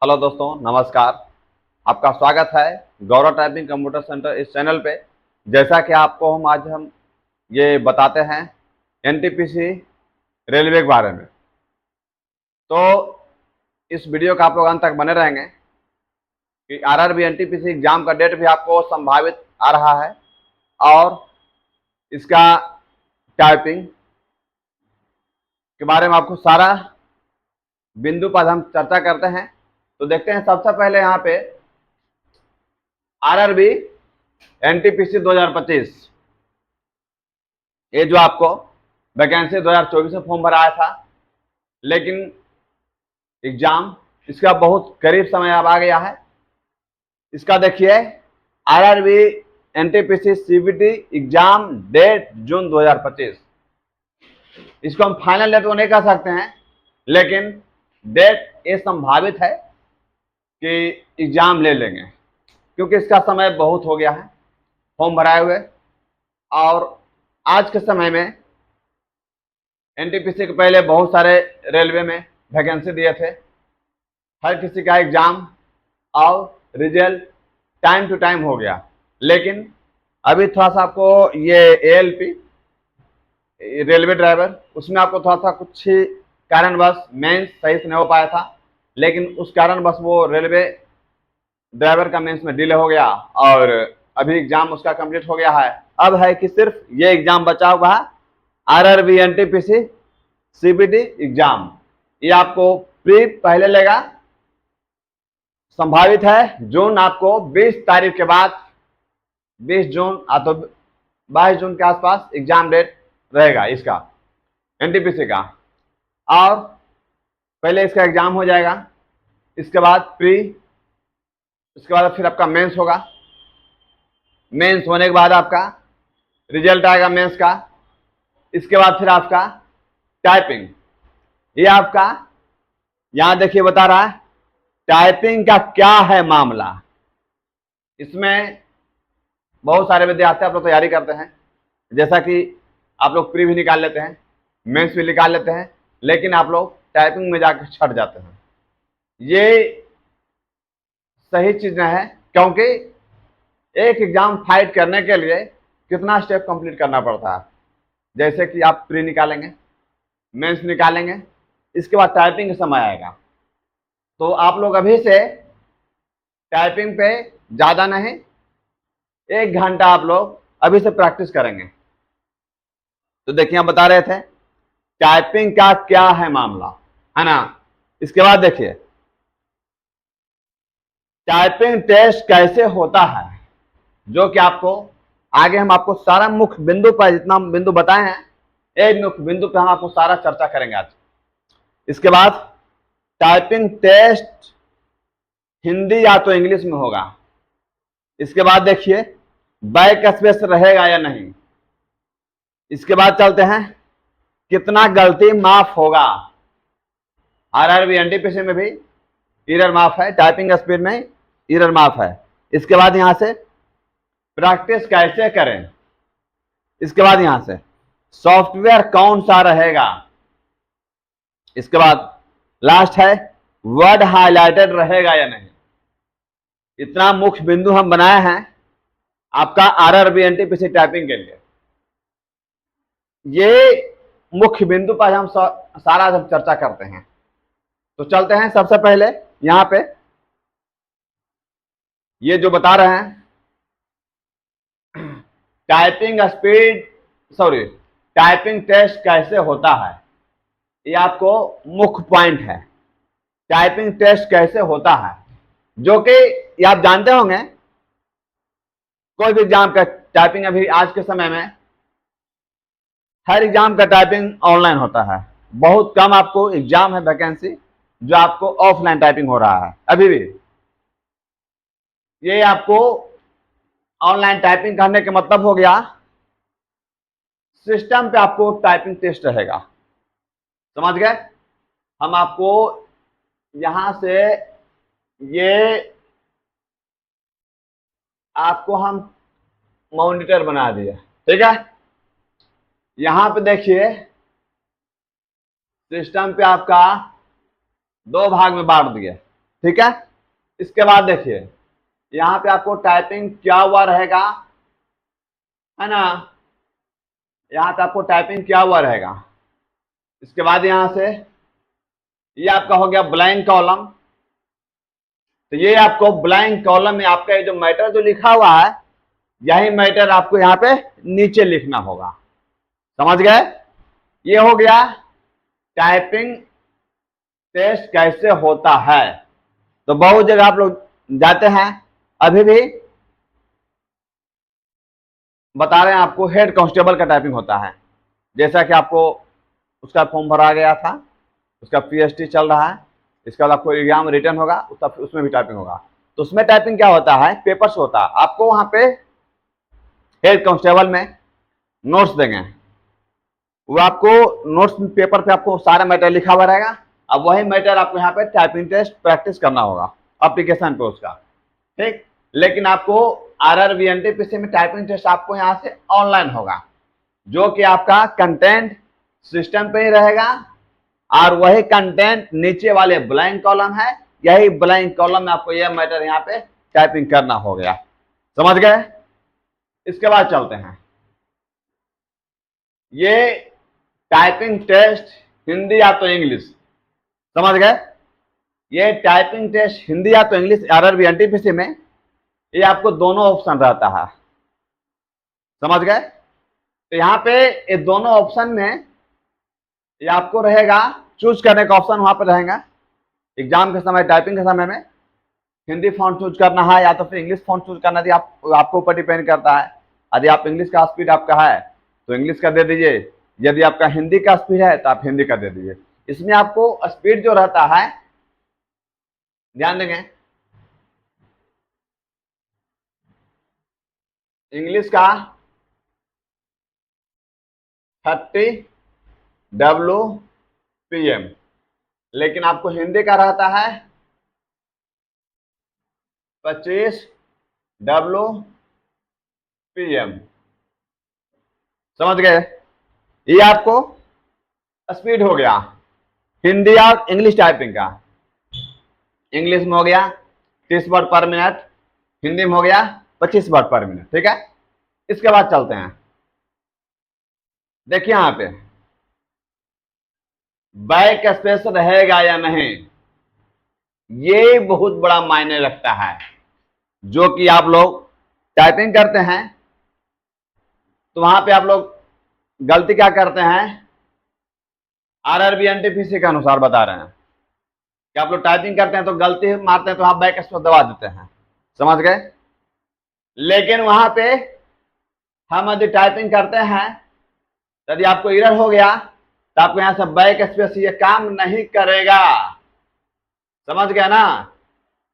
Hello दोस्तों, नमस्कार। आपका स्वागत है गौरव टाइपिंग कंप्यूटर सेंटर इस चैनल पे। जैसा कि आपको हम ये बताते हैं एनटीपीसी रेलवे के बारे में, तो इस वीडियो का आप लोग अंत तक बने रहेंगे कि आरआरबी एनटीपीसी एग्जाम का डेट भी आपको संभावित आ रहा है और इसका टाइपिंग के बारे में आपको सारा बिंदु पर हम चर्चा करते हैं। तो देखते हैं सबसे पहले यहाँ पे आरआरबी एनटीपीसी 2025, ये जो आपको वैकेंसी 2024 में फॉर्म भराया था, लेकिन एग्जाम इसका बहुत करीब समय अब आ गया है। इसका देखिए RRB NTPC CBT exam date June 2025। इसको हम फाइनल डेट तो नहीं कह सकते हैं, लेकिन डेट ये संभावित है कि एग्जाम ले लेंगे, क्योंकि इसका समय बहुत हो गया है फॉर्म भराए हुए। और आज के समय में एनटीपीसी के पहले बहुत सारे रेलवे में वैकेंसी दिए थे, हर किसी का एग्जाम और रिजल्ट टाइम टू टाइम हो गया, लेकिन अभी थोड़ा सा आपको ये एएलपी रेलवे ड्राइवर, उसमें आपको थोड़ा सा कुछ कारणवश मेंस सही से नहीं हो पाया था, लेकिन उस कारणवश वो रेलवे ड्राइवर का मेंस में डिले हो गया और अभी एग्जाम उसका कंप्लीट हो गया है। अब है कि सिर्फ ये एग्जाम बचा हुआ है, आरआरबी एनटीपीसी सीबीटी एग्जाम। ये आपको प्री पहले लेगा, संभावित है जून, आपको 20 तारीख के बाद 20 जून तो 22 जून के आसपास एग्जाम डेट रहेगा इसका एनटीपीसी का। और पहले इसका एग्जाम हो जाएगा, इसके बाद प्री, इसके बाद फिर आपका मेंस होगा, मेंस होने के बाद आपका रिजल्ट आएगा मेंस का, इसके बाद फिर आपका टाइपिंग। ये आपका यहां देखिए बता रहा है टाइपिंग का क्या है मामला। इसमें बहुत सारे विद्यार्थी आप लोग तैयारी करते हैं, जैसा कि आप लोग प्री भी निकाल लेते हैं, मेंस भी निकाल लेते हैं, लेकिन आप लोग टाइपिंग में जाकर छट जाते हैं। ये सही चीज नहीं है, क्योंकि एक एग्जाम फाइट करने के लिए कितना स्टेप कंप्लीट करना पड़ता है। जैसे कि आप प्री निकालेंगे, मेंस निकालेंगे, इसके बाद टाइपिंग का समय आएगा, तो आप लोग अभी से टाइपिंग पे ज्यादा नहीं, 1 घंटा आप लोग अभी से प्रैक्टिस करेंगे। तो देखिए हम बता रहे थे टाइपिंग का क्या है मामला, है ना। इसके बाद देखिए टाइपिंग टेस्ट कैसे होता है, जो कि आपको आगे हम आपको सारा मुख्य बिंदु पर, जितना बिंदु बताए हैं एक मुख्य बिंदु पे हम आपको सारा चर्चा करेंगे आज। इसके बाद टाइपिंग टेस्ट हिंदी या तो इंग्लिश में होगा। इसके बाद देखिए बैक स्पेस रहेगा या नहीं। इसके बाद चलते हैं कितना गलती माफ होगा। आरआरबी एनटीपीसी में भी एरर माफ है, टाइपिंग स्पीड में एरर माफ है। इसके बाद यहां से प्रैक्टिस कैसे करें, इसके बाद यहां से सॉफ्टवेयर कौन सा रहेगा, इसके बाद लास्ट है वर्ड हाईलाइटेड रहेगा या नहीं। इतना मुख्य बिंदु हम बनाए हैं आपका आरआरबी एनटीपीसी टाइपिंग के लिए। ये मुख्य बिंदु पर हम सारा जब चर्चा करते हैं, तो चलते हैं सबसे पहले यहां पे ये जो बता रहे हैं typing speed, sorry typing test कैसे होता है, ये आपको मुख्य पॉइंट है। टाइपिंग टेस्ट कैसे होता है, जो कि ये आप जानते होंगे, कोई भी एग्जाम का टाइपिंग अभी आज के समय में हर एग्जाम का टाइपिंग ऑनलाइन होता है। बहुत कम आपको एग्जाम है वैकेंसी जो आपको ऑफलाइन टाइपिंग हो रहा है अभी भी। ये आपको ऑनलाइन टाइपिंग करने का मतलब हो गया सिस्टम पे आपको टाइपिंग टेस्ट रहेगा, समझ गए। हम आपको यहां से ये आपको हम मॉनिटर बना दिया, ठीक है। यहां पे देखिए सिस्टम पे आपका 2 भाग में बांट दिया, ठीक है। इसके बाद देखिए यहाँ पे आपको टाइपिंग क्या हुआ रहेगा, है ना, यहाँ पे आपको टाइपिंग क्या हुआ रहेगा। इसके बाद यहाँ से ये आपका हो गया ब्लैंक कॉलम। तो ये आपको ब्लैंक कॉलम में आपका ये जो मैटर जो लिखा हुआ है, यही मैटर आपको यहाँ पे नीचे लिखना होगा। समझ गए। ये हो गया टाइपिंग टेस्ट कैसे होता है। तो बहुत जगह आप लोग जाते हैं, अभी भी बता रहे हैं आपको, हेड कांस्टेबल का टाइपिंग होता है। जैसा कि आपको उसका फॉर्म भरा गया था, उसका पीएचडी चल रहा है, इसके बाद आपको एग्जाम रिटर्न होगा, उसमें भी टाइपिंग होगा। तो उसमें टाइपिंग क्या होता है, पेपर्स होता है। आपको वहां पे हेड कांस्टेबल में नोट्स देंगे, वो आपको नोट्स पेपर पे आपको सारा मैटर लिखा हुआ रहेगा। अब वही मैटर आपको यहाँ पे टाइपिंग टेस्ट प्रैक्टिस करना होगा एप्लीकेशन पे उसका, ठीक। लेकिन आपको आरआरबी एनटीपीसी में टाइपिंग टेस्ट आपको यहाँ से ऑनलाइन होगा, जो कि आपका कंटेंट सिस्टम पे ही रहेगा, और वही कंटेंट नीचे वाले ब्लैंक कॉलम है, यही ब्लैंक कॉलम में आपको यह मैटर यहाँ पे टाइपिंग करना हो गया। समझ गए। इसके बाद चलते हैं, ये टाइपिंग टेस्ट हिंदी या तो इंग्लिश, समझ गए। ये टाइपिंग टेस्ट हिंदी या तो इंग्लिश आरआरबी एनटीपीसी में ये आपको दोनों ऑप्शन रहता है। समझ गए। तो यहाँ पे ये दोनों ऑप्शन में ये आपको रहेगा चूज करने का ऑप्शन, वहां पर रहेगा एग्जाम के समय, टाइपिंग के समय में हिंदी फॉन्ट चूज करना है या तो फिर इंग्लिश फॉन्ट चूज करना है। आपको ऊपर डिपेंड करता है। यदि आप इंग्लिश का स्पीड आपका है तो इंग्लिश का दे दीजिए, यदि आपका हिंदी का स्पीड है तो आप हिंदी का दे दीजिए। इसमें आपको स्पीड जो रहता है, ध्यान देंगे, इंग्लिश का 30 WPM, लेकिन आपको हिंदी का रहता है 25 WPM। समझ गए। ये आपको स्पीड हो गया हिंदी और इंग्लिश टाइपिंग का। इंग्लिश में हो गया 30 वर्ड पर मिनट, हिंदी में हो गया 25 वर्ड पर मिनट, ठीक है। इसके बाद चलते हैं, देखिए यहां पे बैक स्पेस रहेगा या नहीं, ये बहुत बड़ा मायने रखता है। जो कि आप लोग टाइपिंग करते हैं तो वहां पे आप लोग गलती क्या करते हैं, आरआरबी एनटीपीसी के अनुसार बता रहे हैं कि आप लोग टाइपिंग करते हैं तो गलती मारते हैं तो वहां बैक स्पेस दबा देते हैं। समझ गए। लेकिन वहां पे हम यदि टाइपिंग करते हैं, यदि आपको एरर हो गया तो आपको यहां से बैक स्पेस ये काम नहीं करेगा। समझ गए ना,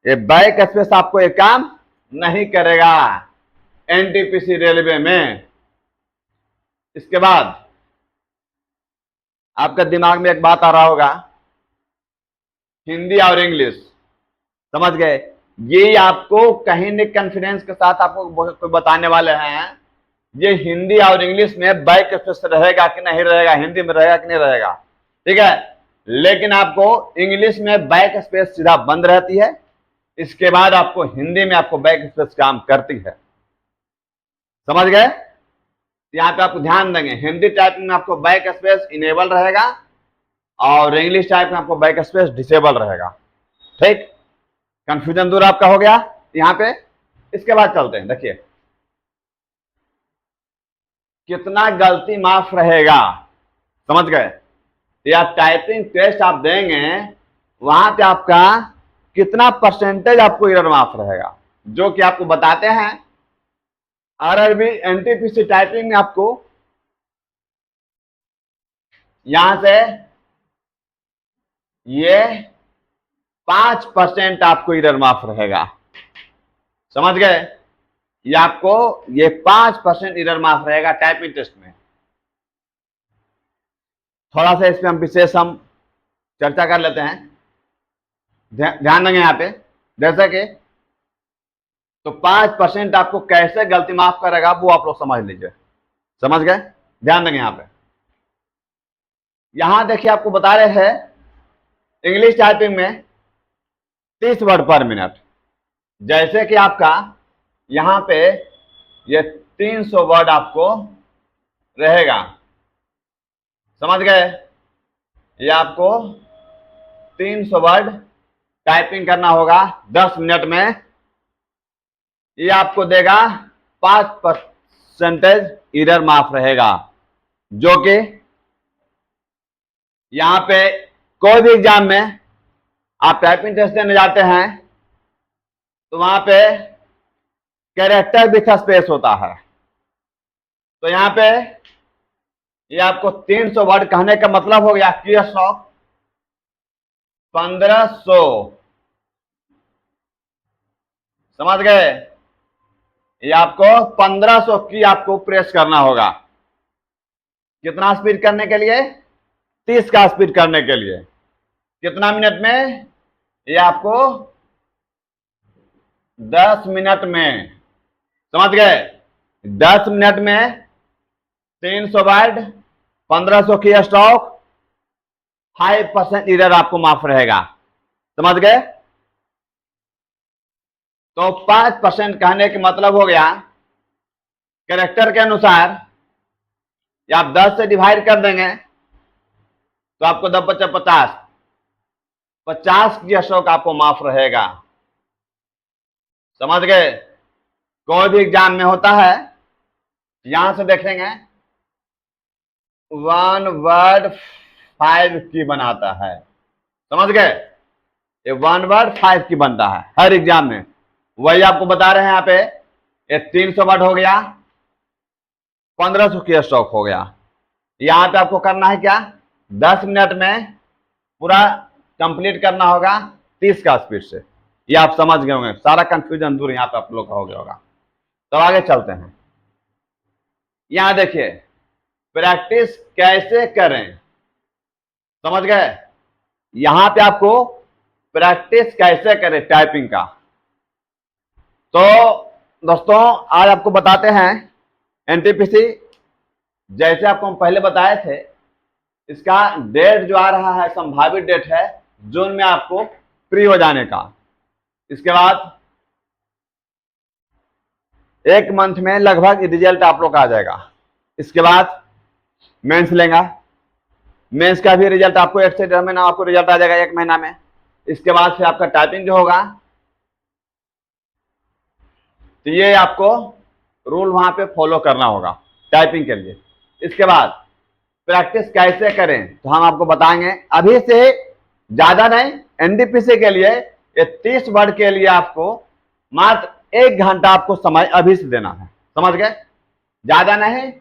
ये बैक स्पेस आपको ये काम नहीं करेगा एनटीपीसी रेलवे में। इसके बाद आपका दिमाग में एक बात आ रहा होगा, हिंदी और इंग्लिश, समझ गए। ये आपको कहीं न कॉन्फिडेंस के साथ आपको कोई बताने वाले हैं, ये हिंदी और इंग्लिश में बैक स्पेस रहेगा कि नहीं रहेगा, हिंदी में रहेगा कि नहीं रहेगा, ठीक है। लेकिन आपको इंग्लिश में बैक स्पेस सीधा बंद रहती है, इसके बाद आपको हिंदी में आपको बैक स्पेस काम करती है। समझ गए। यहाँ पे आपको ध्यान देंगे, हिंदी टाइपिंग में आपको बैक स्पेस इनेबल रहेगा और इंग्लिश टाइप में आपको बैक स्पेस डिसेबल रहेगा, ठीक। कंफ्यूजन दूर आपका हो गया यहाँ पे। इसके बाद चलते हैं, देखिए कितना गलती माफ रहेगा। समझ गए। या टाइपिंग टेस्ट आप देंगे, वहां पे आपका कितना परसेंटेज आपको एरर माफ रहेगा, जो कि आपको बताते हैं आरआरबी एनटीपीसी टाइपिंग में आपको यहां से ये 5% आपको एरर माफ रहेगा। समझ गए। ये आपको ये 5% एरर माफ रहेगा टाइपिंग टेस्ट में। थोड़ा सा इसमें हम विशेष चर्चा कर लेते हैं, ध्यान देंगे यहाँ पे। जैसे कि तो 5% आपको कैसे गलती माफ करेगा वो आप लोग समझ लीजिए। समझ गए। ध्यान देंगे यहाँ पे। यहां देखिए आपको बता रहे हैं इंग्लिश टाइपिंग में 30 वर्ड पर मिनट। जैसे कि आपका यहां पे ये 300 वर्ड आपको रहेगा, समझ गए? ये आपको 300 वर्ड टाइपिंग करना होगा 10 मिनट में। ये आपको देगा 5% एरर माफ रहेगा, जो कि यहां पे कोई भी एग्जाम में आप टाइपिंग टेस्ट देने जाते हैं तो वहां पे कैरेक्टर विथ स्पेस होता है। तो यहां पे ये आपको 300 वर्ड कहने का मतलब हो गया की स्टॉक 1500, समझ गए? ये आपको 1500 की आपको प्रेस करना होगा। कितना स्पीड करने के लिए? 30 का स्पीड करने के लिए। कितना मिनट में? ये आपको 10 मिनट में, समझ गए? 10 मिनट में 300 वर्ड, 1500 की स्टॉक, 5% एरर आपको माफ रहेगा, समझ गए? तो 5% कहने के मतलब हो गया कैरेक्टर के अनुसार या आप 10 से डिवाइड कर देंगे तो आपको 10 बचा 50 की स्टॉक आपको माफ रहेगा, समझ गए? कोई भी एग्जाम में होता है, यहां से देखेंगे 1 वर्ड 5 की बनाता है, समझ गए? ये 1 वर्ड 5 की बनता है हर एग्जाम में। वही आपको बता रहे हैं यहाँ पे, ये 300 वर्ड हो गया, 1500 की स्टॉक हो गया। यहां पे आपको करना है क्या? 10 मिनट में पूरा कंप्लीट करना होगा 30 का स्पीड से। ये आप समझ गए होंगे, सारा कंफ्यूजन दूर यहाँ पे आप लोग का हो गया होगा। तो आगे चलते हैं। यहां देखिए प्रैक्टिस कैसे करें, समझ गए? यहां पे आपको प्रैक्टिस कैसे करें टाइपिंग का। तो दोस्तों आज आपको बताते हैं एनटीपीसी, जैसे आपको हम पहले बताए थे, इसका डेट जो आ रहा है संभावित डेट है जून में आपको फ्री हो जाने का। इसके बाद 1 मंथ में लगभग रिजल्ट आप लोग का आ जाएगा। इसके बाद मेंस लेगा, मेंस का भी रिजल्ट आपको 1 से 1.5 महीना आपको रिजल्ट आ जाएगा, 1 महीना में। इसके बाद फिर आपका टाइपिंग जो होगा, तो ये आपको रूल वहां पे फॉलो करना होगा टाइपिंग के लिए। इसके बाद प्रैक्टिस कैसे करें तो हम आपको बताएंगे। अभी से ज्यादा नहीं, एनडीपीसी के लिए ये 30 वर्ड के लिए आपको मात्र 1 घंटा आपको समय अभी से देना है, समझ गए? ज्यादा नहीं,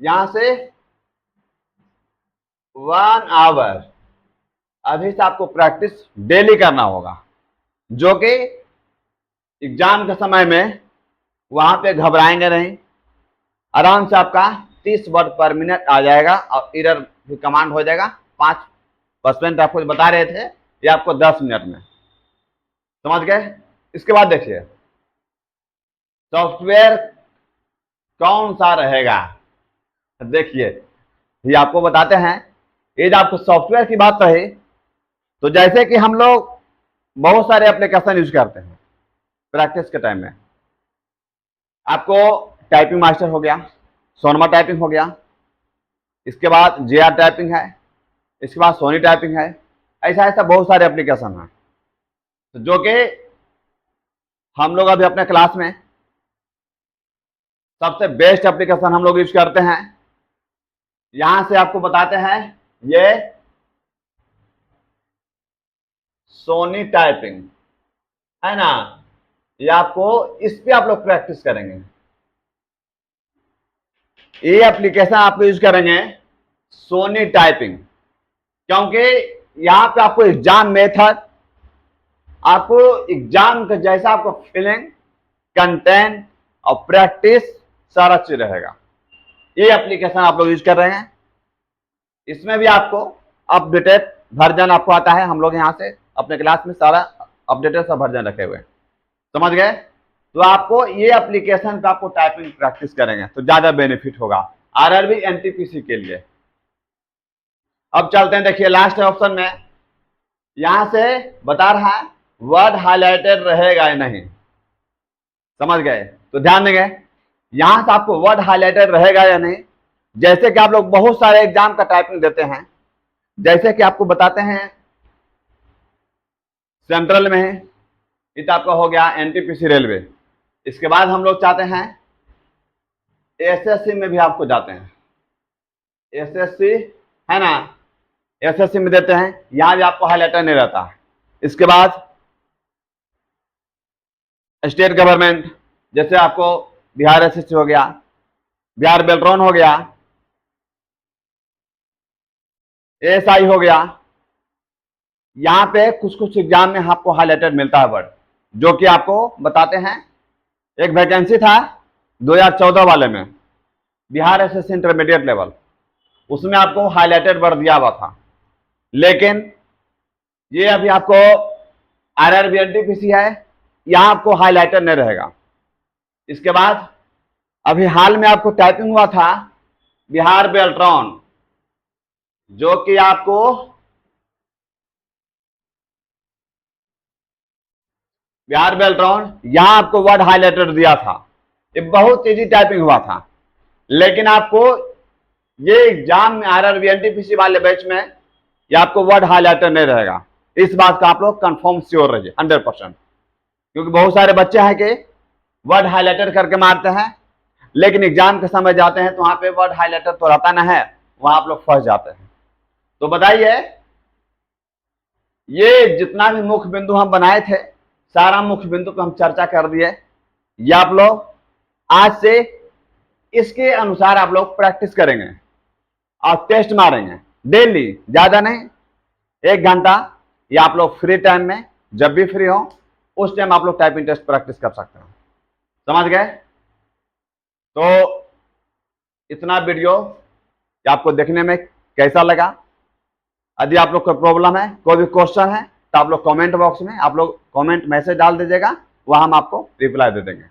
यहां से 1 आवर अभी से आपको प्रैक्टिस डेली करना होगा, जो कि एग्जाम के समय में वहां पे घबराएंगे नहीं, आराम से आपका 30 वर्ड पर मिनट आ जाएगा और एरर भी कमांड हो जाएगा। 5% आपको बता रहे थे, ये आपको 10 मिनट में, समझ गए? इसके बाद देखिए सॉफ्टवेयर कौन सा रहेगा। देखिए ये आपको बताते हैं। ये जो आपको सॉफ्टवेयर की बात रही, तो जैसे कि हम लोग बहुत सारे एप्लीकेशन यूज करते हैं प्रैक्टिस के टाइम में। आपको टाइपिंग मास्टर हो गया, सोनमा टाइपिंग हो गया, इसके बाद जेआर टाइपिंग है, इसके बाद सोनी टाइपिंग है, ऐसा ऐसा बहुत सारे एप्लीकेशन हैं, तो जो कि हम लोग अभी अपने क्लास में सबसे बेस्ट एप्लीकेशन हम लोग यूज करते हैं। यहां से आपको बताते हैं ये सोनी टाइपिंग है ना, ये आपको इस पे आप लोग प्रैक्टिस करेंगे। ये एप्लीकेशन आप यूज करेंगे सोनी टाइपिंग, क्योंकि यहां पे आपको एग्जाम मेथड, आपको एग्जाम का जैसा आपको फीलिंग, कंटेंट और प्रैक्टिस सारा चीज रहेगा। ये एप्लीकेशन आप लोग यूज कर रहे हैं, इसमें भी आपको अपडेटेड वर्जन आपको आता है। हम लोग यहाँ से अपने क्लास में सारा अपडेटेड सब वर्जन रखे हुए हैं, समझ गए? तो आपको ये एप्लीकेशन पे आपको टाइपिंग प्रैक्टिस करेंगे तो ज्यादा बेनिफिट होगा आरआरबी एनटीपीसी के लिए। अब चलते हैं, देखिए लास्ट ऑप्शन में यहां से बता रहा है वर्ड हाईलाइटेड रहेगा या नहीं, समझ गए? तो ध्यान देंगे, यहां से आपको वर्ड हाईलाइटेड रहेगा या नहीं। जैसे कि आप लोग बहुत सारे एग्जाम का टाइपिंग देते हैं, जैसे कि आपको बताते हैं सेंट्रल में है, ये तो आपका हो गया एनटीपीसी रेलवे। इसके बाद हम लोग चाहते हैं एसएससी में भी आपको जाते हैं, एसएससी है ना, एसएससी में देते हैं, यहां भी आपको हाईलाइटर नहीं रहता। इसके बाद स्टेट गवर्नमेंट, जैसे आपको बिहार एसएससी हो गया, बिहार बेल्ट्रॉन हो गया, एएसआई हो गया, यहां पे कुछ कुछ एग्जाम में आपको हाईलाइटेड मिलता है वर्ड, जो कि आपको बताते हैं। एक वैकेंसी था 2014 वाले में, बिहार एसएससी इंटरमीडिएट लेवल, उसमें आपको हाईलाइटेड वर्ड दिया हुआ था, लेकिन ये अभी आपको आरआरबी एनटीपीसी है, यहां आपको हाईलाइटेड नहीं रहेगा। इसके बाद अभी हाल में आपको टाइपिंग हुआ था बिहार बेल्ट्रॉन, जो कि आपको बिहार बेल्ट्रॉन, यहां आपको वर्ड हाईलाइटेड दिया था, ये बहुत इजी टाइपिंग हुआ था, लेकिन आपको ये एग्जाम में आरआरबी एनटीपीसी वाले बैच में ये आपको वर्ड हाईलाइटेड नहीं रहेगा। इस बात का आप लोग कंफर्म श्योर रहिए 100%, क्योंकि बहुत सारे बच्चे हैं कि वर्ड हाईलाइटेड करके मारते हैं, लेकिन एग्जाम के समय जाते हैं तो वहां पे वर्ड हाईलाइटेड तो रहता ना है, वहां आप लोग फंस जाते हैं। तो बताइए, ये जितना भी मुख्य बिंदु हम बनाए थे, सारा मुख्य बिंदु पे हम चर्चा कर दिए। ये आप लोग आज से इसके अनुसार आप लोग प्रैक्टिस करेंगे और टेस्ट मारेंगे डेली, ज्यादा नहीं, 1 घंटा, या आप लोग फ्री टाइम में जब भी फ्री हो उस टाइम आप लोग टाइपिंग टेस्ट प्रैक्टिस कर सकते हैं। समझ गए? तो इतना वीडियो आपको देखने में कैसा लगा? यदि आप लोग को प्रॉब्लम है, कोई भी क्वेश्चन है, तो आप लोग कमेंट बॉक्स में आप लोग कमेंट मैसेज डाल दीजिएगा, वहां हम आपको रिप्लाई दे देंगे।